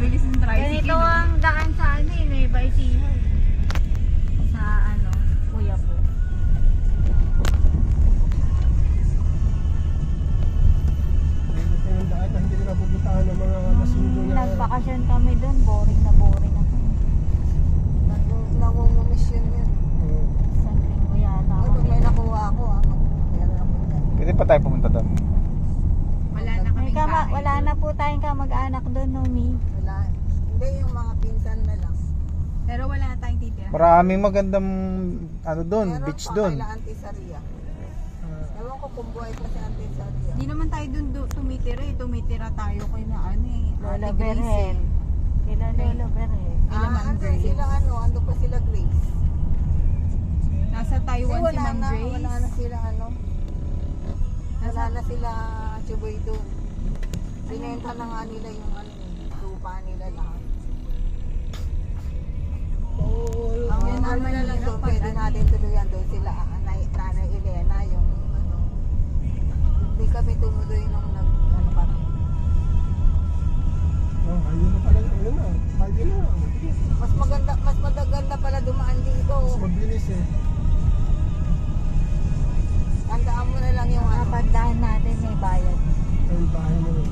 bilis ng tricycle. Ganito ang daan sa ano eh, Nueva Ecija. Sa ano, Kuya po. Yung daan na hindi na napupuntahan ng mga masundo na Nagbakasyon kami doon, boring na boring ako. Nangungumis yun yun. Isang linggo yata Ano, kami. may nakuha ako. Meron ako dyan. Pwede pa tayo pumunta doon. Wala na May kaming kain. wala na po tayong kamag-anak doon, Nomi. Wala. Hindi, yung mga pinsan na lang. Pero wala na tayong titira. Maraming magandang ano doon, Meron beach pa doon. kaila Auntie Saria. Ewan ko kung buhay pa si Auntie Saria. Hindi naman tayo dun tumitira eh. Tumitira tayo kay na ano eh. Lola Ate Grace Berhel. eh. Kila Lola Berhel. Kila Ma'am Ando Grace. sila ando pa sila Grace. Nasa Eh, Taiwan si wala Ma'am na, Grace. wala na sila wala na sila Chuboy doon. Binenta na nga nila yung lupa nila lahat. Ang Yun ano naman na lang hirap doon, pag pwede ano natin tuluyan doon sila, Nanay Elena, yung hindi kami tumuloy nung kami. Oh, ayun na pala, ayun na. Ayun na. Mas maganda pala dumaan dito. Mas mabilis eh. Tandaan mo na lang yung Kapag daan natin may bayad. Ayun, bahay na yun.